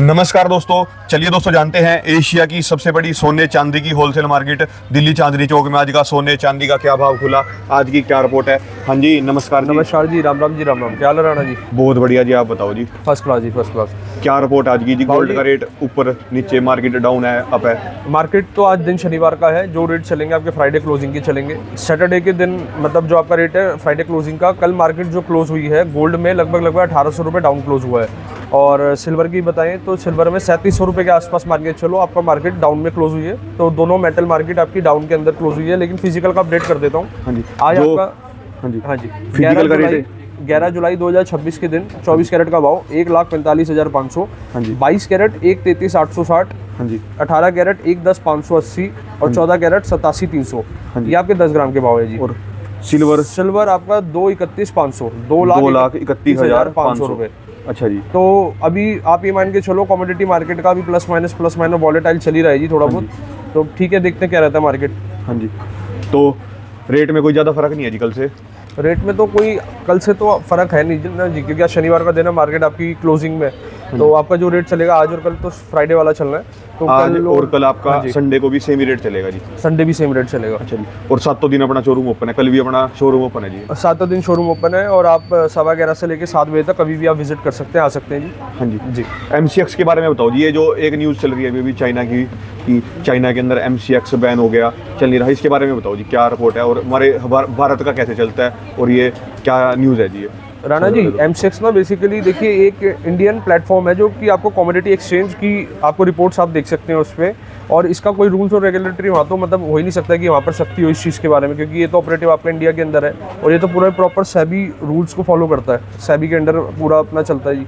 नमस्कार दोस्तों, चलिए दोस्तों जानते हैं एशिया की सबसे बड़ी सोने चांदी की होलसेल मार्केट दिल्ली चांदनी चौक में आज का सोने चांदी का क्या भाव खुला, आज की क्या रिपोर्ट है। हाँ जी नमस्कार जी। नमस्कार जी, राम राम जी, राम राम। क्या हाल है राणा जी? बहुत बढ़िया जी, आप बताओ जी। फर्स्ट क्लास जी, फर्स्ट क्लास। क्या रिपोर्ट आज की जी? गोल्ड का रेट ऊपर नीचे, मार्केट डाउन है अप है? मार्केट तो आज दिन शनिवार का है, जो रेट चलेंगे आपके फ्राइडे क्लोजिंग के चलेंगे। सैटरडे के दिन मतलब जो आपका रेट है फ्राइडे क्लोजिंग का, कल मार्केट जो क्लोज हुई है गोल्ड में लगभग 1800 रुपये डाउन क्लोज हुआ है। और सिल्वर की बताएं तो सिल्वर में 3700 रुपये के आसपास मार्केट चलो आपका मार्केट डाउन में क्लोज हुई है। तो दोनों मेटल मार्केट आपकी डाउन के अंदर क्लोज हुई है। लेकिन फिजिकल का अपडेट कर देता हूँ। हाँ जी, आज आपका हाँ जी फिजिकल का रेट 11 जुलाई 2026 के दिन 24 कैरेट का भाव 1,45,500। हाँ जी। 22 कैरेट 1,33,860। हाँ जी। 18 कैरेट 1,10,580 और 14 कैरेट 87,300। हाँ जी। ये आपके 10 ग्राम के भाव है जी। और सिल्वर आपका 2,31,500, 2,31,500 रुपये। अच्छा जी। तो अभी आप ये मान के चलो कमोडिटी मार्केट का भी प्लस माइनस वॉलेटाइल चली रहा है जी थोड़ा बहुत। तो ठीक है, देखते हैं क्या रहता है मार्केट। हाँ जी, तो रेट में कोई ज़्यादा फर्क नहीं है जी कल से? रेट में तो कोई कल से तो फर्क है नहीं ना जी, क्योंकि आज शनिवार का दिन है, मार्केट आपकी क्लोजिंग में। तो आपका जो रेट चलेगा आज और कल, तो फ्राइडे वाला चलना है। तो आज और कल आपका हाँ जी। संडे को भी सेम ही रेट चलेगा जी? संडे भी सेम रेट चलेगा। अच्छा जी। और सातों दिन अपना शोरूम ओपन है, कल भी अपना शोरूम ओपन है जी? सातों दिन शोरूम ओपन है और आप 11:15 से लेकर 7 बजे तक कभी भी आप विजिट कर सकते हैं, आ सकते हैं जी। हाँ जी जी। MCX के बारे में बताओ जी। ये जो एक न्यूज़ चल रही है अभी चाइना की, कि चाइना के अंदर MCX बैन हो गया, चल नहीं रहा, इसके बारे में बताओ जी, क्या रिपोर्ट है और हमारे भारत का कैसे चलता है और ये क्या न्यूज़ है जी? राणा जी, MCX ना बेसिकली देखिए एक इंडियन प्लेटफॉर्म है जो कि आपको कमोडिटी एक्सचेंज की आपको रिपोर्ट्स आप देख सकते हैं उस पर। और इसका कोई रूल्स और रेगुलेटरी वहाँ तो मतलब हो ही नहीं सकता कि वहाँ पर सख्ती हो इस चीज़ के बारे में, क्योंकि ये तो ऑपरेटिव आपका इंडिया के अंदर है और ये तो पूरा प्रॉपर सेबी रूल्स को फॉलो करता है, सेबी के अंडर पूरा अपना चलता है जी।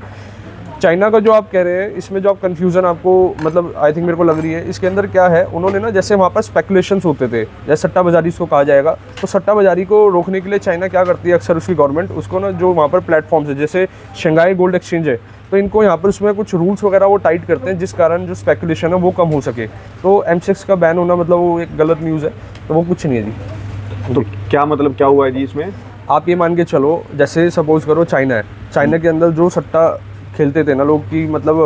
चाइना का जो आप कह रहे हैं, इसमें जो आप कंफ्यूजन आपको मतलब आई थिंक मेरे को लग रही है, इसके अंदर क्या है, उन्होंने ना जैसे वहाँ पर स्पेकुलेशंस होते थे, जैसे सट्टा बाजारी इसको कहा जाएगा, तो सट्टा बाजारी को रोकने के लिए चाइना क्या करती है अक्सर उसकी गवर्नमेंट, उसको ना जो वहाँ पर प्लेटफॉर्म्स है जैसे शंघाई गोल्ड एक्सचेंज है, तो इनको यहाँ पर उसमें कुछ रूल्स वगैरह वो टाइट करते हैं, जिस कारण जो स्पेकुलेशन है वो कम हो सके। तो MCX का बैन होना मतलब वो एक गलत न्यूज़ है, तो वो कुछ नहीं है जी। तो क्या मतलब क्या हुआ है जी इसमें? आप ये मान के चलो, जैसे सपोज करो चाइना है, चाइना के अंदर जो सट्टा खेलते थे ना लोग की मतलब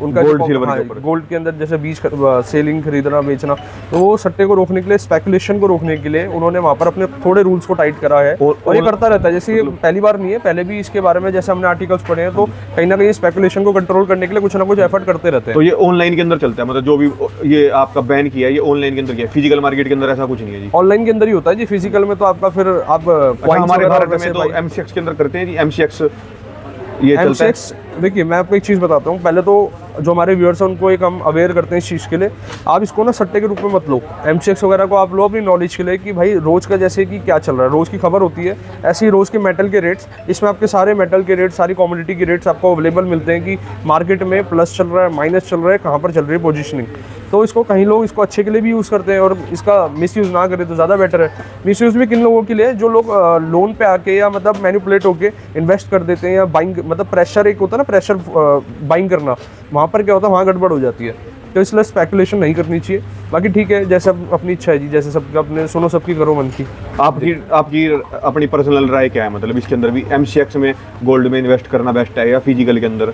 उनका गोल्ड सिल्वर के ऊपर, गोल्ड के अंदर जैसे बीज सेलिंग खरीदना बेचना, तो वो सट्टे को रोकने के लिए, स्पेकुलेशन को रोकने के लिए उन्होंने वहाँ पर अपने थोड़े रूल्स को टाइट करा है। और ये करता रहता है, जैसे ये पहली बार नहीं है, पहले भी इसके बारे में जैसे हमने आर्टिकल्स पढ़े हैं, तो कहीं ना कहीं स्पेकुलेशन को कंट्रोल करने के लिए कुछ ना कुछ एफर्ट करते रहते हैं। तो ये ऑनलाइन के अंदर चलता है, मतलब जो भी ये आपका बैन किया है ये ऑनलाइन के अंदर किया है, फिजिकल मार्केट के अंदर ऐसा कुछ नहीं है जी? ऑनलाइन के अंदर ही होता है जी, फिजिकल में तो आपका फिर आप हमारे भारत में तो MCX के अंदर करते हैं जी। MCX ये चलता है। देखिए मैं आपको एक चीज़ बताता हूँ, पहले तो जो हमारे व्यूअर्स हैं उनको एक हम अवेयर करते हैं इस चीज़ के लिए। आप इसको ना सट्टे के रूप में मत लो, MCX वगैरह को आप लो अपनी नॉलेज के लिए, कि भाई रोज़ का जैसे कि क्या चल रहा है, रोज़ की खबर होती है, ऐसे ही रोज़ के मेटल के रेट्स, इसमें आपके सारे मेटल के रेट्स, सारी कमोडिटी के रेट्स आपको अवेलेबल मिलते हैं कि मार्केट में प्लस चल रहा है, माइनस चल रहा है, कहाँ पर चल रही है पोजिशनिंग। तो इसको कहीं लोग इसको अच्छे के लिए भी यूज़ करते हैं और इसका मिसयूज़ ना करें तो ज़्यादा बेटर है। मिसयूज़ भी किन लोगों के लिए, जो लोग लोन पे आके या मतलब मैनिपुलेट होके इन्वेस्ट कर देते हैं, या बाइंग मतलब प्रेशर एक होता है ना, प्रेशर बाइंग करना, वहाँ पर क्या होता है, वहाँ गड़बड़ हो जाती है। तो इसलिए स्पेकुलेशन नहीं करनी चाहिए। बाकी ठीक है, जैसे अपनी इच्छा है जी, जैसे सबका अपने सुनो सबकी करो मन की। आपकी अपनी पर्सनल राय क्या है, मतलब इसके अंदर भी MCX में गोल्ड में इन्वेस्ट करना बेस्ट है या फिजिकल के अंदर?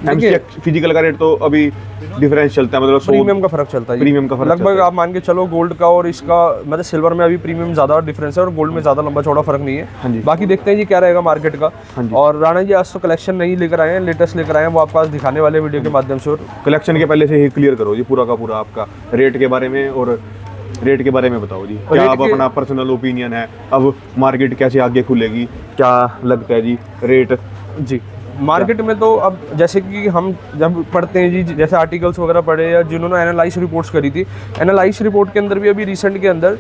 MCX फिजिकल का रेट तो अभी डिफरेंस चलता है, मतलब प्रीमियम का फर्क चलता है, प्रीमियम का फर्क लगभग आप मान के चलो गोल्ड का और इसका मतलब सिल्वर में अभी प्रीमियम ज़्यादा डिफरेंस है और गोल्ड में ज़्यादा लंबा चौड़ा फर्क नहीं है। हाँ जी। बाकी देखते हैं जी क्या रहेगा मार्केट का। और राणा जी आज तो कलेक्शन नहीं लेकर आए हैं, लेटेस्ट लेकर आए हैं, वो आपको आज दिखाने वाले वीडियो के माध्यम से। और कलेक्शन के पहले से ही क्लियर करो जी पूरा का पूरा आपका रेट के बारे में, और रेट के बारे में बताओ जी, क्या अब अपना पर्सनल ओपिनियन है, अब मार्केट कैसे आगे खुलेगी, क्या लगता है जी रेट? जी मार्केट में तो अब जैसे कि हम जब पढ़ते हैं जी, जैसे आर्टिकल्स वगैरह पढ़े या जिन्होंने एनालाइज रिपोर्ट्स करी थी, एनालाइज रिपोर्ट के अंदर भी अभी रिसेंट के अंदर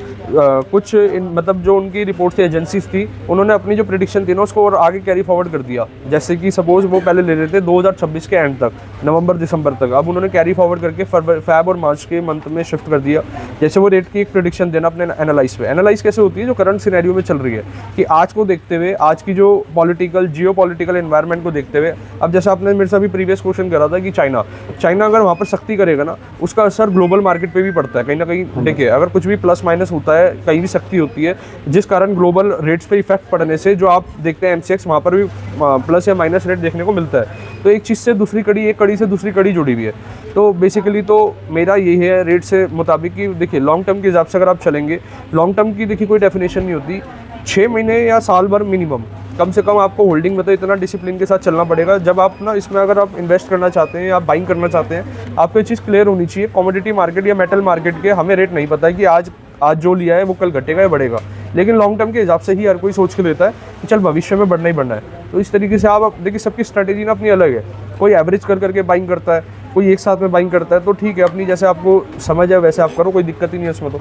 कुछ मतलब जो उनकी रिपोर्ट्स एजेंसीज थी, उन्होंने अपनी जो प्रेडिक्शन थी ना उसको और आगे कैरी फॉरवर्ड कर दिया। जैसे कि सपोज वो पहले ले रहे थे 2026 के एंड तक, नवंबर दिसंबर तक, अब उन्होंने कैरी फॉरवर्ड करके फैब और मार्च के मंथ में शिफ्ट कर दिया। जैसे वो रेट की एक प्रेडिक्शन देना अपने एनालाइज पे। एनालाइज कैसे होती है, जो करंट सिनेरियो में चल रही है, कि आज को देखते हुए, आज की जो पॉलिटिकल जियो पॉलिटिकल एनवायरनमेंट को देखते देखते हुए। अब जैसे आपने मेरे से अभी प्रीवियस क्वेश्चन करा था कि चाइना अगर वहाँ पर सख्ती करेगा ना, उसका असर ग्लोबल मार्केट पे भी पड़ता है कहीं ना कहीं। देखिए अगर कुछ भी प्लस माइनस होता है, कहीं भी सख्ती होती है, जिस कारण ग्लोबल रेट्स पे इफेक्ट पड़ने से जो आप देखते हैं MCX, वहाँ पर भी प्लस या माइनस रेट देखने को मिलता है। तो एक चीज़ से दूसरी कड़ी, एक कड़ी से दूसरी कड़ी जुड़ी हुई है। तो बेसिकली तो मेरा यही है रेट से मुताबिक कि देखिए लॉन्ग टर्म के हिसाब से अगर आप चलेंगे, लॉन्ग टर्म की देखिए कोई डेफिनेशन नहीं होती, 6 महीने या साल भर मिनिमम कम से कम आपको होल्डिंग में तो इतना डिसिप्लिन के साथ चलना पड़ेगा। जब आप ना इसमें अगर आप इन्वेस्ट करना चाहते हैं या बाइंग करना चाहते हैं, आपको ये चीज़ क्लियर होनी चाहिए, कमोडिटी मार्केट या मेटल मार्केट के हमें रेट नहीं पता है कि आज जो लिया है वो कल घटेगा या बढ़ेगा, लेकिन लॉन्ग टर्म के हिसाब से ही हर कोई सोच के लेता है कि चल भविष्य में बढ़ना ही बढ़ना है। तो इस तरीके से आप देखिए सबकी स्ट्रैटेजी ना अपनी अलग है, कोई एवरेज करके बाइंग करता है, कोई एक साथ में बाइंग करता है। तो ठीक है, अपनी जैसे आपको समझ है वैसे आप करो, कोई दिक्कत ही नहीं है उसमें तो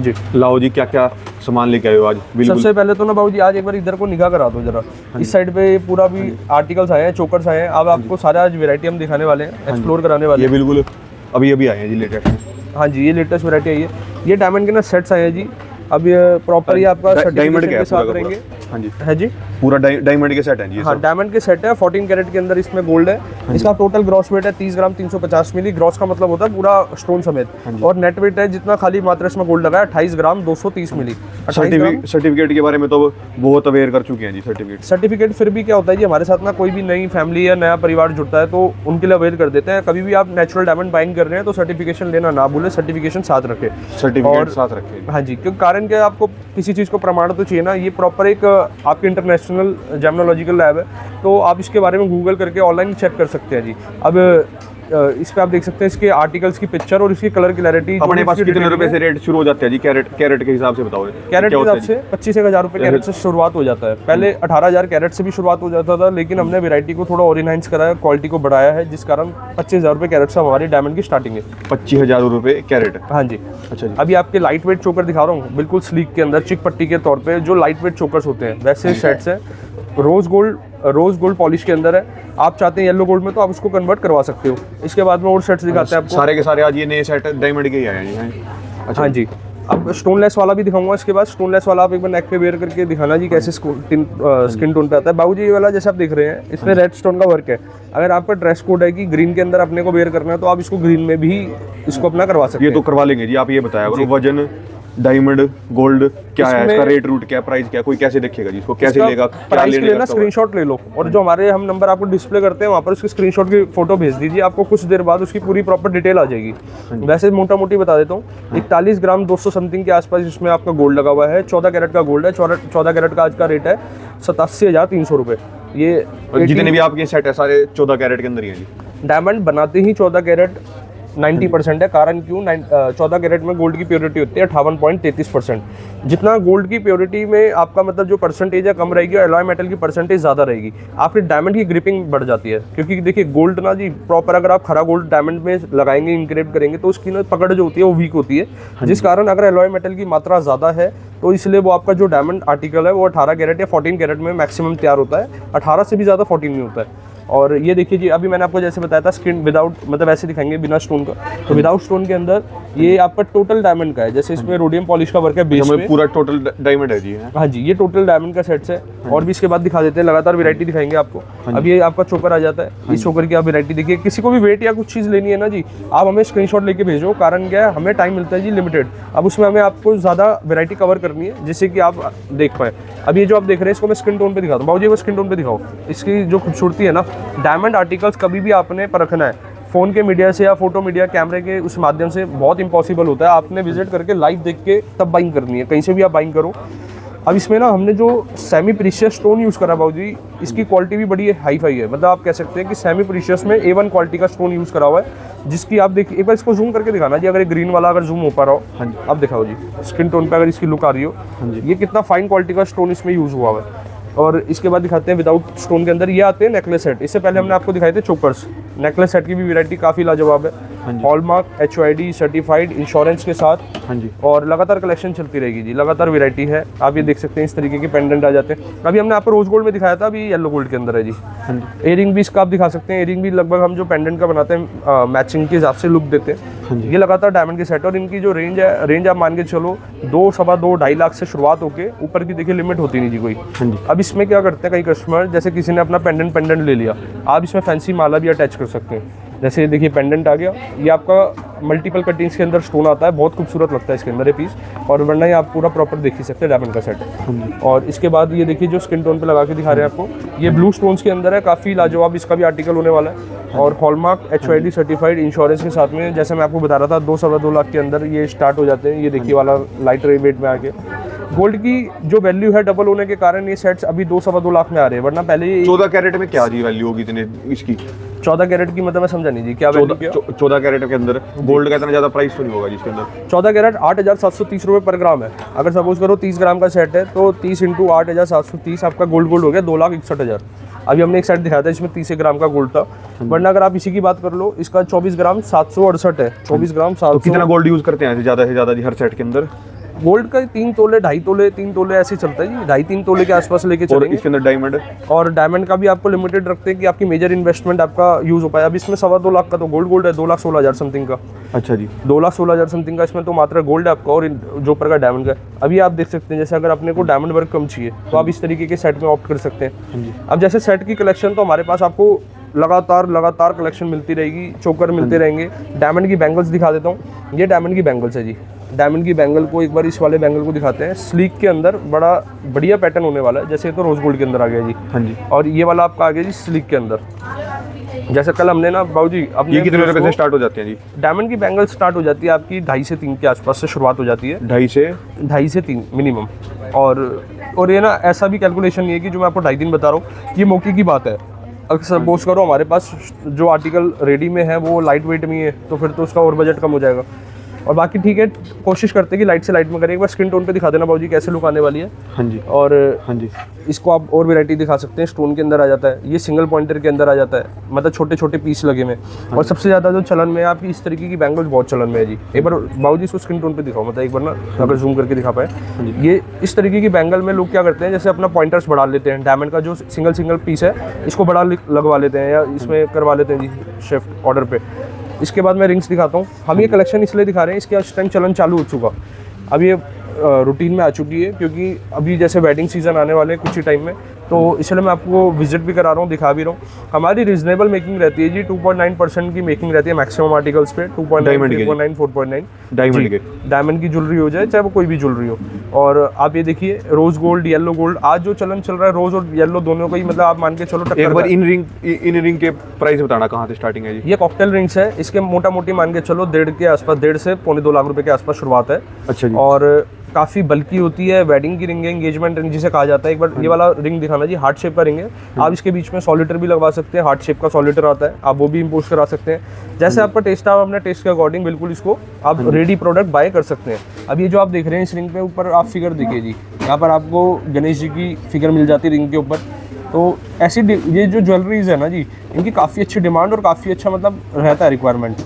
जी। लाओ जी, क्या क्या सामान लेके आए हो आज? बिल्कुल। सबसे पहले तो ना बाबू जी आज एक बार इधर को निगाह करा दो जरा, इस साइड पे पूरा भी आर्टिकल्स आए हैं, चोकर्स आए हैं। अब आपको सारा आज वेरायटी हम दिखाने वाले हैं, एक्सप्लोर कराने वाले ये हैं। बिल्कुल अभी आए हैं जी लेटेस्ट। हाँ जी, ये लेटेस्ट वेरायटी आई है। ये डायमंड के ना सेट्स आए हैं जी। अब ये प्रॉपर ये आपका डायमंड के साथ रहेंगे। हाँ जी, है जी, पूरा डायमंड के सेट है जी। हाँ डायमंड के सेट है, 14 कैरेट के अंदर इसमें गोल्ड है। इसका टोटल ग्रॉस वेट है 30 ग्राम 350 मिली। ग्रॉस का मतलब होता है पूरा स्टोन समेत। और नेट वेट है जितना खाली मात्र इसमें गोल्ड लगा है 28 ग्राम 230 मिली। सर्टिफिकेट के बारे में तो बहुत अवेयर कर चुके हैं जी। सर्टिफिकेट फिर भी क्या होता है जी, हमारे साथ ना कोई भी नई फैमिली या नया परिवार जुड़ता है तो उनके लिए अवेयर कर देते हैं। कभी भी आप नेचुरल डायमंड बाइंग कर रहे हैं तो सर्टिफिकेशन लेना ना भूले, सर्टिफिकेशन साथ रखें। सर्टिफिकेट साथ रखें। हाँ जी, क्योंकि कारण क्या, आपको किसी चीज़ को प्रमाण तो चाहिए ना। ये प्रॉपर एक आपके इंटरनेशनल जेमिनोलॉजिकल लैब है, तो आप इसके बारे में गूगल करके ऑनलाइन चेक कर सकते हैं जी। अब इस पे आप देख सकते हैं इसके आर्टिकल्स की पिक्चर और इसकी कलर क्लैरिटी। अपने पास कितने रुपए से रेट शुरू हो जाते हैं जी? कैरेट के हिसाब से बताओ। कैरेट के हिसाब से 25,000 रुपये कैरेट से शुरुआत हो जाता है। पहले 18,000 कैरेट से भी शुरुआत हो जाता था, लेकिन हमने वैरायटी को थोड़ा और इनहांस करा है, क्वालिटी को बढ़ाया है, जिस कारण 25,000 रुपये कैरेट से हमारी डायमंड की स्टार्टिंग है। 25,000 रुपये कैरेट? हाँ जी। अच्छा जी। अभी आपके लाइट वेट चोकर दिखा रहा हूँ, बिल्कुल स्लीक के अंदर चिक पट्टी के तौर पे जो लाइट वेट चोकर्स होते हैं वैसे सेट्स हैं। रोज गोल्ड पॉलिश के अंदर है। आप चाहते हैं येलो गोल्ड में तो आप उसको कन्वर्ट करवा सकते हो। इसके बाद में और सेट्स दिखाते हैं आपको। सारे के सारे आज ये नए सेट डायमंड के ही आए हैं जी। अच्छा हाँ जी। अब स्टोनलेस वाला भी दिखाऊंगा। इसके बाद स्टोनलेस वाला आप एक बार नेक पे वेयर करके दिखाना जी कैसे स्किन टोन पे आता है। बाबूजी ये वाला जैसे आप देख रहे हैं इसमें रेड स्टोन का वर्क है। अगर आपका ड्रेस कोड है कि ग्रीन के अंदर अपने को वेयर करना है तो आप इसको ग्रीन में भी इसको अपना करवा सकते हैं। ये तो करवा लेंगे जी। आप ये बताया करो, वजन डायमंड गोल्ड क्या है, इसका रेट रूट क्या, प्राइस क्या, कोई कैसे देखेगा जी इसको, कैसे लेगा, क्या लेने का? स्क्रीनशॉट ले लो और जो हमारे हम नंबर आपको डिस्प्ले करते हैं वहाँ पर उसकी स्क्रीनशॉट की फोटो भेज दीजिए। आपको कुछ देर बाद उसकी पूरी प्रॉपर डिटेल आ जाएगी। वैसे मोटा मोटी बता देता हूँ, 41 ग्राम 200 समथिंग के आसपास इसमें आपका गोल्ड लगा हुआ है। 14 कैरेट का गोल्ड है। 14 कैरेट का आज का रेट है 87,300 रुपये। ये जितने भी आपके सेट है सारे 14 कैरेट के अंदर ही है जी। डायमंड बनाते ही 14 कैरेट 90% है। कारण क्यों? 14 कैरेट में गोल्ड की प्योरिटी होती है 58.33%। जितना गोल्ड की प्योरिटी में आपका मतलब जो परसेंटेज है कम रहेगी और एलॉय मेटल की परसेंटेज ज़्यादा रहेगी, आपकी डायमंड की ग्रिपिंग बढ़ जाती है। क्योंकि देखिए गोल्ड ना जी प्रॉपर अगर आप खरा गोल्ड डायमंड में लगाएंगे, इंक्रेप करेंगे तो उसकी ना पकड़ जो होती है वो वीक होती है, जिस कारण अगर एलॉय मेटल की मात्रा ज़्यादा है तो इसलिए वो आपका जो डायमंड आर्टिकल है वो 18 कैरेट या 14 कैरेट में मैक्सिमम तैयार होता है। 18 से भी ज़्यादा 14 नहीं होता है। और ये देखिए जी, अभी मैंने आपको जैसे बताया था स्किन विदाउट मतलब ऐसे दिखाएंगे बिना स्टोन का, तो विदाउट स्टोन के अंदर ये आपका टोटल डायमंड का है। जैसे इसमें रोडियम पॉलिश का वर्क है बेस में, पूरा टोटल डायमंड है जी। हाँ जी, ये टोटल डायमंड का सेट्स है। और भी इसके बाद दिखा देते हैं, लगातार वैरायटी दिखाएंगे आपको। अब ये आपका चोकर आ जाता है। इस चोकर की आप वैरायटी देखिए। किसी को भी वेट या कुछ चीज़ लेनी है ना जी, आप हमें स्क्रीनशॉट लेके भेजो। कारण क्या है, हमें टाइम मिलता है जी लिमिटेड। अब उसमें हमें आपको ज़्यादा वैरायटी कवर करनी है जिससे कि आप देख पाए। अब ये जो आप देख रहे हैं इसको मैं स्किन टोन पे दिखाता हूँ। बाबूजी वो स्किन टोन पे दिखाओ। इसकी जो खूबसूरती है ना, डायमंड आर्टिकल्स कभी भी आपने परखना है फ़ोन के मीडिया से या फोटो मीडिया कैमरे के उस माध्यम से बहुत इंपॉसिबल होता है। आपने विजिट करके लाइव देख के तब बाइंग करनी है, कहीं से भी आप बाइंग करो। अब इसमें ना हमने जो सेमी प्रीशियस स्टोन यूज़ करा बाबूजी, इसकी क्वालिटी भी बड़ी हाई फाई है। मतलब आप कह सकते हैं कि सेमी प्रीशियस में A1 क्वालिटी का स्टोन यूज़ करा हुआ है, जिसकी आप देखिए एक बार इसको जूम करके दिखाना जी। अगर ये ग्रीन वाला अगर जूम हो पा रहा हो, हाँ जी आप दिखाओ जी स्किन टोन पे अगर इसकी लुक आ रही हो, हाँ जी ये कितना फाइन क्वालिटी का स्टोन इसमें यूज़ हुआ है। और इसके बाद दिखाते हैं विदाउट स्टोन के अंदर ये आते हैं नेकलेस सेट। इससे पहले हमने आपको दिखाए थे चोकर्स। नेकलेस सेट की भी वैरायटी काफ़ी लाजवाब हाँ है। जी। हॉलमार्क HYD सर्टिफाइड इंश्योरेंस के साथ, हाँ जी। और लगातार कलेक्शन चलती रहेगी जी, लगातार वैरायटी है। आप ये देख सकते हैं इस तरीके के पेंडेंट आ जाते हैं। अभी हमने आपको रोज गोल्ड में दिखाया था, अभी येलो गोल्ड के अंदर है जी। हाँ जी। एयरिंग भी इसका आप दिखा सकते हैं। एयरिंग भी लगभग हम जो पेंडेंट का बनाते हैं मैचिंग के हिसाब से लुक देते हाँ हैं। जी। ये लगातार डायमंड के सेट, और इनकी जो रेंज है, रेंज आप मान के चलो 2, सवा 2, 2.5 लाख से शुरुआत होके ऊपर की देखिए लिमिट होती नहीं जी कोई। हाँ जी। अब इसमें क्या करते हैं कई कस्टमर, जैसे किसी ने अपना पेंडेंट ले लिया, आप इसमें फैंसी माला भी अटैच कर सकते हैं। जैसे ये देखिए पेंडेंट आ गया, ये आपका मल्टीपल कटिंग्स के अंदर स्टोन आता है, बहुत खूबसूरत लगता है इसके अंदर ये पीस। और वरना ये आप पूरा प्रॉपर देख ही सकते हैं डायमंड का सेट। और इसके बाद ये देखिए जो स्किन टोन पे लगा के दिखा रहे हैं आपको, ये ब्लू स्टोन्स के अंदर है, काफ़ी लाजवाब इसका भी आर्टिकल होने वाला है। और हॉलमार्क HYD सर्टिफाइड इंश्योरेंस के साथ में, जैसे मैं आपको बता रहा था 2, सवा 2 लाख के अंदर ये स्टार्ट हो जाते हैं। ये देखिए वाला लाइट वेट में आके गोल्ड की जो वैल्यू है डबल होने के कारण ये सेट्स अभी 2, सवा 2 लाख में आ रहे हैं, वरना पहले ये 14 कैरेट में क्या जी वैल्यू होगी इतने इसकी? 14 कैरेट की मतलब मैं समझा नहीं जी, क्या वैल्यू क्या? 14 कैरेट के अंदर गोल्ड का इतना ज़्यादा प्राइस तो नहीं होगा जिसके अंदर? 14 कैरेट 8,730 रुपये पर ग्राम है। अगर सपोज करो 30 ग्राम का सेट है तो 30 × 8,730 आपका गोल्ड हो गया 2,61,000। अभी हमने एक सेट दिखाया था इसमें 30 ग्राम का गोल्ड था, वरना अगर आप इसी की बात कर लो, इसका 24 ग्राम 768 है। 24 ग्राम 700। तो कितना गोल्ड यूज़ करते हैं ज़्यादा से ज़्यादा जी हर सेट के अंदर? गोल्ड का 3 तोले, 2.5 तोले, 3 तोले ऐसे ही चलता है जी, 2.5-3 तोले के आसपास लेके और चलेंगे। इसके अंदर डायमंड? और डायमंड का भी आपको लिमिटेड रखते हैं कि आपकी मेजर इन्वेस्टमेंट आपका यूज़ हो पाए। अब इसमें 2.25 लाख का तो गोल्ड है, 2,16,000 समथिंग का। अच्छा जी। 2,16,000 समथिंग का इसमें तो मात्र गोल्ड है आपका, और जो ऊपर का डायमंड का है। अभी आप देख सकते हैं जैसे अगर अपने को डायमंड वर्क कम चाहिए तो आप इस तरीके के सेट में ऑप्ट कर सकते हैं। अब जैसे सेट की कलेक्शन तो हमारे पास आपको लगातार कलेक्शन मिलती रहेगी, चोकर मिलते रहेंगे। डायमंड की बैंगल्स दिखा देता हूँ, ये डायमंड की बैंगल्स है जी। डायमंड की बैंगल को एक बार इस वाले बैंगल को दिखाते हैं, स्लीक के अंदर बड़ा बढ़िया पैटर्न होने वाला है। जैसे तो रोज गोल्ड के अंदर आ गया जी। हाँ जी। और ये वाला आपका आ गया जी स्लीक के अंदर। जैसे कल हमने ना बाबू जी अपने ये कितने रुपए से स्टार्ट हो जाते हैं जी? डायमंड की बैंगल स्टार्ट हो जाती है आपकी 2.5 से 3 के आसपास से शुरुआत हो जाती है। 2.5 से 3 मिनिमम। और ये ना ऐसा भी कैलकुलेशन नहीं है कि जो मैं आपको 2.5 बता रहा हूँ, ये मौके की बात है। अगर सपोज करो हमारे पास जो आर्टिकल रेडी में है वो लाइट वेट में ही है, तो फिर तो उसका और बजट कम हो जाएगा। और बाकी ठीक है, कोशिश करते हैं कि लाइट से लाइट में करें। एक बार स्किन टोन पे दिखा देना बाबूजी कैसे लुक आने वाली है। हाँ जी। और हाँ जी। इसको आप और वैरायटी दिखा सकते हैं। स्टोन के अंदर आ जाता है, ये सिंगल पॉइंटर के अंदर आ जाता है, मतलब छोटे छोटे पीस लगे में। और सबसे ज़्यादा जो चलन में है आपकी इस तरीके की बैंगल्स बहुत चलन में है जी। एक बार बाबूजी इसको स्किन टोन पे दिखाओ, मतलब एक बार ना अगर जूम करके दिखा पाए। ये इस तरीके की बैंगल में लोग क्या करते हैं, जैसे अपना पॉइंटर्स बढ़ा लेते हैं, डायमंड का जो सिंगल पीस है इसको बड़ा लगवा लेते हैं, या इसमें करवा लेते हैं जी शिफ्ट ऑर्डर पे। इसके बाद मैं रिंग्स दिखाता हूँ। हम ये कलेक्शन इसलिए दिखा रहे हैं, इसके इस टाइम चलन चालू हो चुका। अब ये रूटीन में आ चुकी है, क्योंकि अभी जैसे वेडिंग सीजन आने वाले हैं कुछ ही टाइम में, तो इसलिए मैं आपको विजिट भी करा रहा हूँ, दिखा भी रहा हूँ। हमारी रीजनेबल मेकिंग रहती है जी, 2.9% की मेकिंग रहती है मैक्सिमम आर्टिकल्स पे। 2.9, 3.9, 4.9 डायमंड के। डायमंड की ज्वेलरी हो जाए, चाहे वो कोई भी ज्वेलरी हो। और आप ये देखिए रोज गोल्ड, येलो गोल्ड, आज जो चलन चल रहा है रोज और येलो दोनों का ही, मतलब आप मान के चलो टक्कर। एक बार इन रिंग के प्राइस बताना कहाँ से स्टार्टिंग है जी? ये कॉकटेल रिंग्स है, इसके मोटा मोटी मान के चलो 1.5 के आसपास, 1.5 से 2.25 लाख रुपए के आसपास शुरुआत है। अच्छा जी। और काफ़ी बल्की होती है, वेडिंग की रिंग है, एंगेजमेंट रिंग जिसे कहा जाता है। एक बार ये वाला रिंग दिखाना जी, हार्ट शेप का रिंग है। आप इसके बीच में सॉलिटर भी लगवा सकते हैं, हार्ट शेप का सॉलिटर आता है, आप वो भी इम्पोज करा सकते हैं। जैसे आपका टेस्ट है, आप अपने टेस्ट के अकॉर्डिंग बिल्कुल इसको आप रेडी प्रोडक्ट बाय कर सकते हैं। अब ये जो आप देख रहे हैं इस रिंग पे ऊपर आप फिगर देखिए जी, यहाँ पर आपको गणेश जी की फिगर मिल जाती है रिंग के ऊपर। तो ऐसी ये जो ज्वेलरीज है ना जी, इनकी काफ़ी अच्छी डिमांड और काफ़ी अच्छा मतलब रहता है रिक्वायरमेंट,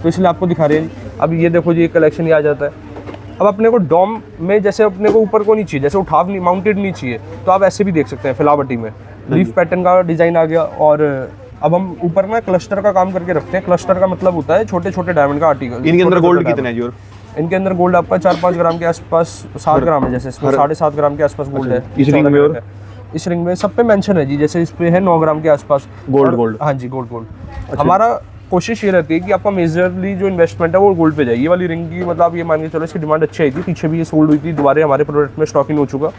तो इसलिए आपको दिखा रहे हैं। अब ये देखो जी, एक कलेक्शन ये आ जाता है। अब अपने को डॉम में जैसे अपने को ऊपर को नहीं चाहिए, जैसे उठाव नहीं, माउंटेड नहीं चाहिए, तो आप ऐसे भी देख सकते हैं। फिलावटी में लीफ पैटर्न का डिज़ाइन आ गया। और अब हम ऊपर ना क्लस्टर का काम करके रखते हैं। क्लस्टर का मतलब होता है छोटे छोटे डायमंड का आर्टिकल। इनके अंदर गोल्ड कितना है जी? और इनके अंदर गोल्ड आपका 4-5 ग्राम के आसपास, 7 ग्राम है, जैसे इसमें 7.5 ग्राम के आसपास गोल्ड है। इस रिंग में? और इस रिंग में सब पे मेंशन है जी, जैसे इस पे है 9 ग्राम के आसपास गोल्ड। हाँ जी, गोल्ड। हमारा कोशिश ये रहती है कि आपका मेजरली जो इन्वेस्टमेंट है वो गोल्ड पे जाए। ये वाली रिंग की मतलब आप ये मान के चलो इसकी डिमांड अच्छी आई थी, पीछे भी ये सोल्ड हुई थी, दोबारा हमारे प्रोडक्ट में स्टॉक इन हो चुका।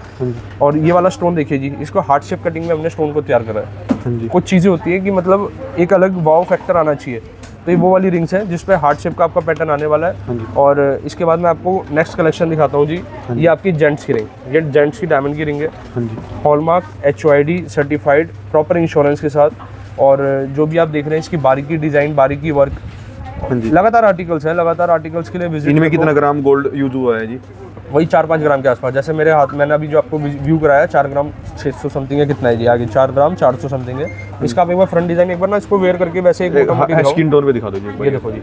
और ये वाला स्टोन देखिए जी, इसको हार्ट शेप कटिंग में हमने स्टोन को तैयार करा है। कुछ चीज़ें होती है कि मतलब एक अलग वाव फैक्टर आना चाहिए, तो ये वो वाली रिंग्स है जिसपे हार्ट शेप का आपका पैटर्न आने वाला है। और इसके बाद मैं आपको नेक्स्ट कलेक्शन दिखाता हूँ जी। ये आपकी जेंट्स की रिंग, ये जेंट्स की डायमंड की रिंग है। Hallmark HYD certified, proper insurance के साथ। और जो भी आप देख रहे हैं इसकी बारीकी डिज़ाइन, बारीकी वर्क, लगातार आर्टिकल्स हैं, लगातार आर्टिकल्स के लिए विजिट। इनमें कितना ग्राम गोल्ड यूज हुआ है जी? वही 4-5 ग्राम के आसपास। जैसे मेरे हाथ, मैंने अभी जो आपको व्यू कराया 4 ग्राम 600 समथिंग है, कितना है जी आगे 4 ग्राम 400 समथिंग है। इसका आप एक बार फ्रंट डिजाइन एक बार ना इसको वेयर करके वैसे एक मोटा-मोटी दिखाओ। स्किन टोन पे दिखा दो जी एक बार। ये देखो जी,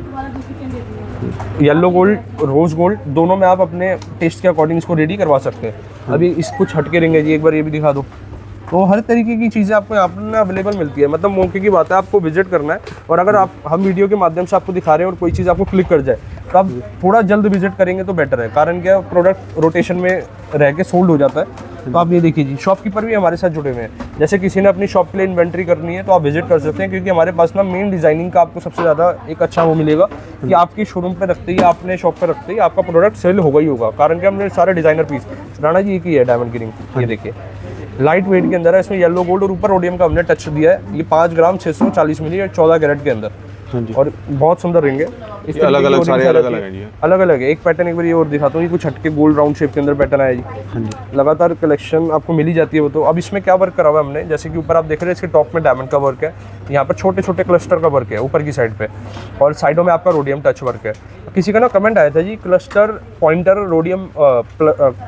येलो गोल्ड, रोज गोल्ड, दोनों में आप अपने टेस्ट के अकॉर्डिंग इसको रेडी करवा सकते हैं। अभी इस कुछ हटके रहेंगे जी, एक बार ये भी दिखा दो। तो हर तरीके की चीज़ें आपको यहाँ पर ना अवेलेबल मिलती है, मतलब मौके की बात है, आपको विजिट करना है। और अगर आप हम वीडियो के माध्यम से आपको दिखा रहे हैं और कोई चीज़ आपको क्लिक कर जाए तो आप थोड़ा जल्द विजिट करेंगे तो बेटर है, कारण क्या प्रोडक्ट रोटेशन में रह के सोल्ड हो जाता है। तो आप ये देखिए जी, शॉपकीपर भी हमारे साथ जुड़े हुए हैं। जैसे किसी ने अपनी शॉप के लिए इन्वेंट्री करनी है तो आप विजिट कर सकते हैं, क्योंकि हमारे पास ना मेन डिजाइनिंग का आपको सबसे ज़्यादा एक अच्छा वो मिलेगा कि आपकी शोरूम पे रखते ही, आपने शॉप पे रखते ही आपका प्रोडक्ट सेल होगा ही होगा। कारण कि हमने सारे डिजाइनर पीस, राणा जी की है डायमंड की रिंग, ये देखिए लाइट वेट के अंदर है, इसमें येलो गोल्ड और ऊपर रोडियम का हमने टच दिया है। ये 5 ग्राम 640 मिली और 14 कैरेट के अंदर, हाँ जी। और बहुत सुंदर रिंग है। इस अलग अलग सारे अलग अलग है जी, अलग अलग है। एक पैटर्न एक बार ये और दिखाता हूँ, ये कुछ हटके गोल्ड राउंड शेप के अंदर पैटर्न आया जी। हाँ जी। लगातार कलेक्शन आपको मिल ही जाती है वो तो। अब इसमें क्या वर्क करा हुआ है हमने, जैसे कि ऊपर आप देख रहे हैं इसके टॉप में डायमंड का वर्क है, यहाँ पर छोटे छोटे क्लस्टर का वर्क है ऊपर की साइड पे, और साइडों में आपका रोडियम टच वर्क है। किसी का ना कमेंट आया था जी, क्लस्टर, पॉइंटर, रोडियम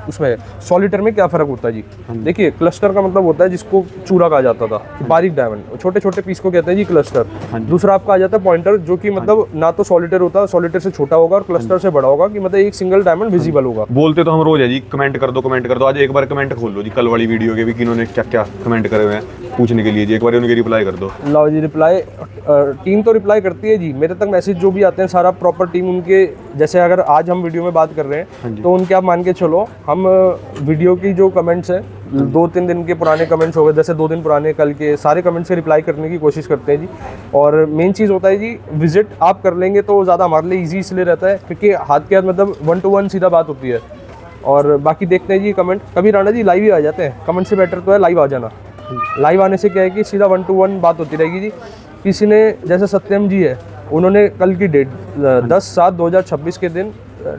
उसमें सॉलिटर में क्या फ़र्क होता है जी। देखिए क्लस्टर का मतलब होता है जिसको चूरा कहा जाता था, बारीक डायमंड, छोटे छोटे पीस को कहते हैं जी क्लस्टर। दूसरा आपका आ जाता है पॉइंटर, जो कि मतलब ना तो सॉलिटर होता है, सॉलिटर से छोटा होगा और क्लस्टर से बड़ा होगा, कि मतलब एक सिंगल डायमंड विजिबल होगा। बोलते तो हम रोज है जी, कमेंट कर दो कमेंट कर दो। आज एक बार कमेंट खोल लो जी, कल वाली वीडियो के भी कि इन्होंने क्या क्या कमेंट करे हुए हैं पूछने के लिए जी, एक बार उनके रिप्लाई कर दो। लो जी, रिप्लाई टीम तो रिप्लाई करती है जी, मेरे तक मैसेज जो भी आते हैं सारा प्रॉपर टीम उनके, जैसे अगर आज हम वीडियो में बात कर रहे हैं तो उनके आप मान के चलो, हम वीडियो की जो कमेंट्स हैं 2-3 दिन के पुराने कमेंट्स हो गए, जैसे 2 दिन पुराने, कल के सारे कमेंट्स से रिप्लाई करने की कोशिश करते हैं जी। और मेन चीज़ होता है जी, विजिट आप कर लेंगे तो ज़्यादा हमारे लिए ईजी इसलिए रहता है क्योंकि हाथ के हाथ मतलब 1 to 1 सीधा बात होती है। और बाकी देखते हैं जी कमेंट, कभी राणा जी लाइव ही आ जाते हैं, कमेंट से बेटर तो है लाइव आ जाना। लाइव आने से क्या है कि सीधा 1 to 1 बात होती रहेगी जी। किसी ने, जैसे सत्यम जी है, उन्होंने कल की डेट 10/7/2026 के दिन,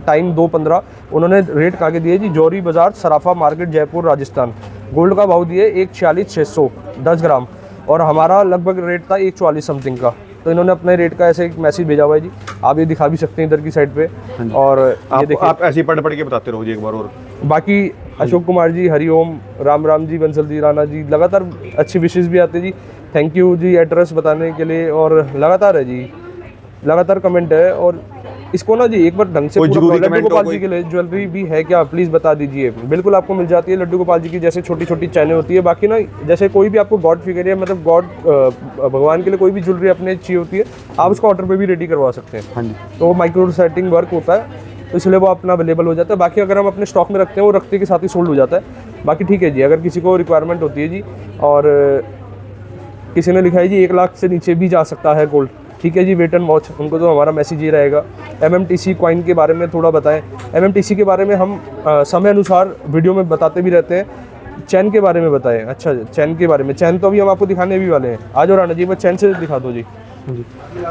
टाइम 2:15, उन्होंने रेट कहा के दिए जी, जौहरी बाजार, सराफा मार्केट, जयपुर, राजस्थान। गोल्ड का भाव दिए 146,600 10 ग्राम, और हमारा लगभग रेट था 144 समथिंग का। तो इन्होंने अपने रेट का ऐसे एक मैसेज भेजा हुआ है जी, आप ये दिखा भी सकते हैं इधर की साइड पे। और ये देखिए, आप ऐसे ही पढ़ पढ़ के बताते रहो जी एक बार और। बाकी अशोक कुमार जी, हरिओम, राम राम जी, बंसल जी, राणा जी, लगातार अच्छी विशेष भी आते जी। थैंक यू जी एड्रेस बताने के लिए, और लगातार है जी, लगातार कमेंट है। और इसको ना जी एक बार ढंग से, लड्डू गोपाल जी के लिए ज्वेलरी भी है क्या, प्लीज़ बता दीजिए। बिल्कुल आपको मिल जाती है लड्डू गोपाल जी की, जैसे छोटी छोटी चैनें होती है। बाकी ना जैसे कोई भी आपको गॉड फिगर है, मतलब गॉड भगवान के लिए कोई भी ज्वेलरी अपने चाहिए होती है, आप उसको ऑर्डर पे भी रेडी करवा सकते हैं। हाँ जी। तो माइक्रो सेटिंग वर्क होता है, तो इसलिए वो अपना अवेलेबल हो जाता है। बाकी अगर हम अपने स्टॉक में रखते हैं, वो रखते के साथ ही सोल्ड हो जाता है। बाकी ठीक है जी, अगर किसी को रिक्वायरमेंट होती है जी, और किसी ने लिखा है जी 1 लाख से नीचे भी जा सकता है गोल्ड, ठीक है जी, वेट एंड वॉच, उनको तो हमारा मैसेज ये रहेगा। MMTC कॉइन के बारे में थोड़ा बताएं। MMTC के बारे में हम समय अनुसार वीडियो में बताते भी रहते हैं। चैन के बारे में बताएं। अच्छा, चैन के बारे में, चैन तो अभी हम आपको दिखाने भी वाले हैं। आ जाओ राणा जी, मैं चैन से दिखा दो जी।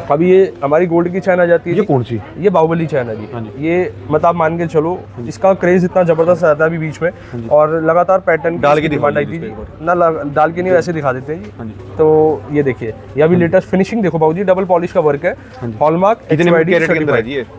अभी ये हमारी गोल्ड की चैन आ जाती है। ये कौन सी? ये बाहुबली चैन है जी। ये मतलब आप मान के चलो, इसका क्रेज इतना जबरदस्त रहता है अभी बीच में, और लगातार पैटर्न डाल के डिमांड आई थी ना, डाल के नहीं वैसे दिखा देते हैं जी। तो ये देखिए, ये अभी लेटेस्ट फिनिशिंग देखो बाबू जी, डबल पॉलिश का वर्क है, हॉलमार्क,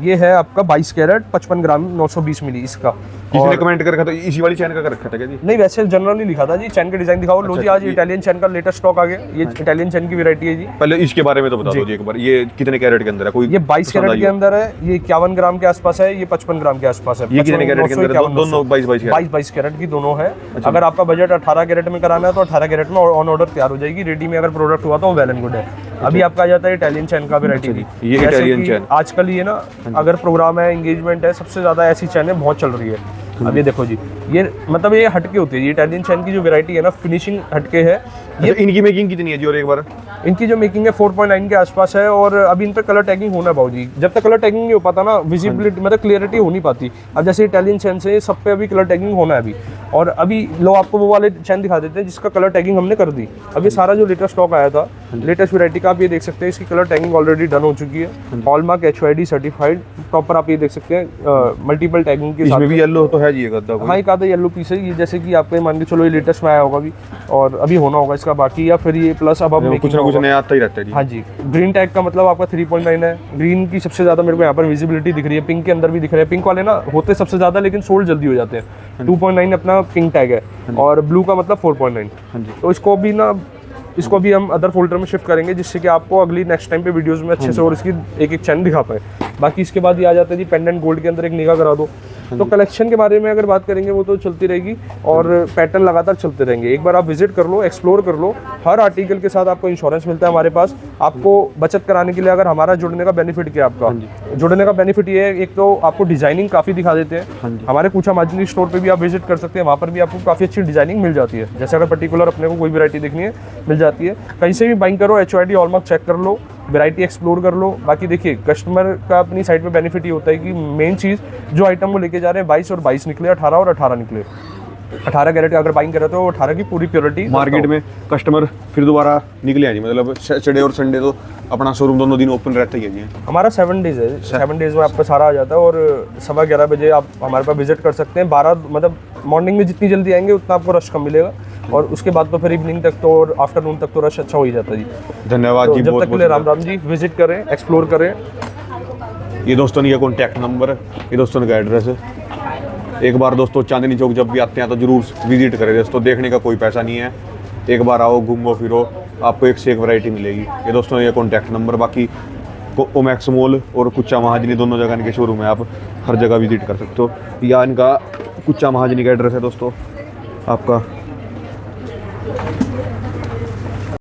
ये है आपका 22 कैरेट 55 ग्राम 920 मिली इसका। किसी ने कमेंट कर रखा था इसी वाली चैन का कर रखा था क्या जी? नहीं, वैसे जनरली लिखा था जी, चैन का डिजाइन दिखाओ। लो जी, आज इटालियन चैन का लेटेस्ट स्टॉक आ गया। ये इटालियन चैन की वैरायटी है जी। पहले इसके बारे में तो बता दो जी एक बार, ये कितने कैरेट के अंदर है? कोई ये 22 कैरेट के अंदर है, ये 51 ग्राम के आसपास है, ये 55 ग्राम के आसपास है। ये कितने कैरेट के अंदर? दोनों 22 कैरेट की दोनों है। अगर आपका बजट 18 कैरेट में कराना है तो 18 कैरेट में ऑन ऑर्डर तैयार हो जाएगी। रेडी में अगर प्रोडक्ट हुआ तो वेल एंड गुड है। अभी आपका आ जाता है इटालियन चैन का वैरायटी भी। ये इटालियन चैन आजकल ये ना, अगर प्रोग्राम है, एंगेजमेंट है, सबसे ज्यादा ऐसी चैनें बहुत चल रही है। अब ये देखो जी, ये मतलब ये हटके होती है, ये इटालियन चैन की जो वैरायटी है ना, फिनिशिंग हटके है। ये इनकी मेकिंग कितनी है जी? और एक बार इनकी जो मेकिंग है 4.9 के आसपास है, और अभी इन पर कलर टैगिंग होना है भाऊ जी। जब तक कलर टैगिंग नहीं हो पाता ना, विजिबिलिटी मतलब क्लियरिटी हो नहीं पाती। अब जैसे इटालियन चैन से सब पे अभी कलर टैगिंग होना है अभी, और अभी लो आपको वो वाले चैन दिखा देते हैं जिसका कलर टैगिंग हमने कर दी। अब ये सारा जो लेटेस्ट स्टॉक आया था, लेटेस्ट वैरायटी का, आप ये देख सकते हैं इसकी कलर टैगिंग ऑलरेडी डन हो चुकी है। हॉलमार्क HYD सर्टिफाइड प्रॉपर, आप ये देख सकते हैं मल्टीपल टैगिंग के साथ। इसमें भी येलो तो है जी एक गद्दा? हाँ, एक आधा येलो पीस है ये, जैसे कि आपके मान के चलो ये लेटेस्ट में आया होगा अभी, और अभी होना होगा इसका बाकी, या फिर ये प्लस अब कुछ ना कुछ नया आता ही रहता है जी। हाँ जी। ग्रीन टैग का मतलब आपका 3.9 है। ग्रीन की सबसे ज्यादा मेरे को यहाँ पर विजिबिलिटी दिख रही है, पिंक के अंदर भी दिख रहे हैं। पिंक वाले ना होते सबसे ज्यादा, लेकिन सोल्ड जल्दी हो जाते हैं। 2.9 अपना पिंक टैग है, और ब्लू का मतलब 4.9। तो इसको भी ना इसको भी हम अदर फोल्डर में शिफ्ट करेंगे, जिससे कि आपको अगली नेक्स्ट टाइम पे वीडियोस में अच्छे से और इसकी एक एक चैन दिखा पाए। बाकी इसके बाद ये आ जाता है जी पेंडेंट गोल्ड के अंदर एक निगाह करा दो। तो कलेक्शन के बारे में अगर बात करेंगे वो तो चलती रहेगी और पैटर्न लगातार चलते रहेंगे। एक बार आप विजिट कर लो, एक्सप्लोर कर लो। हर आर्टिकल के साथ आपको इंश्योरेंस मिलता है हमारे पास। आपको बचत कराने के लिए अगर हमारा जुड़ने का बेनिफिट क्या है, आपका जुड़ने का बेनिफिट ये है, एक तो आपको डिजाइनिंग काफ़ी दिखा देते हैं। हमारे कुचा मार्जिन स्टोर पे भी आप विजिट कर सकते हैं, वहाँ पर भी आपको काफ़ी अच्छी डिजाइनिंग मिल जाती है। जैसे अगर पर्टिकुलर अपने को कोई वैरायटी देखनी है मिल जाती है। कहीं से भी बाइंग करो, HYD हॉलमार्क चेक कर लो, वैरायटी एक्सप्लोर कर लो। बाकी देखिए कस्टमर का अपनी साइड पे बेनिफिट ये होता है कि मेन चीज़ जो आइटम वो लेके जा रहे हैं 22 और 22 निकले, 18 और 18 निकले। 18 कैरेट अगर बाइंग करे तो 18 की पूरी प्योरिटी मार्केट में कस्टमर फिर दोबारा निकले हैं जी, मतलब सैटरडे और संडे तो अपना शोरूम दोनों दिन ओपन रहता ही है जी। हमारा 7 डेज है, 7 डेज में आपका सारा आ जाता है और 11:15 बजे आप हमारे पास विजिट कर सकते हैं। 12 मतलब मॉर्निंग में जितनी जल्दी आएंगे उतना आपको रश कम मिलेगा और उसके बाद तो फिर इवनिंग तक तो और आफ्टरनून तक तो रश अच्छा हो ही जाता है जी। धन्यवाद तो जी, जब बहुत तक के लिए राम राम जी, विजिट करें, एक्सप्लोर करें। ये दोस्तों ने ये कॉन्टैक्ट नंबर है, ये दोस्तों का एड्रेस है। एक बार दोस्तों चांदनी चौक जब भी आते हैं तो जरूर विजिट करें दोस्तों, देखने का कोई पैसा नहीं है। एक बार आओ, घूमो फिरो, आपको एक से एक वैरायटी मिलेगी। ये दोस्तों ये कॉन्टैक्ट नंबर। बाकी ओमैक्स मॉल और कुचा महाजनी दोनों जगह इनके शोरूम है, आप हर जगह विजिट कर सकते हो। या इनका कुचा महाजनी का एड्रेस है दोस्तों आपका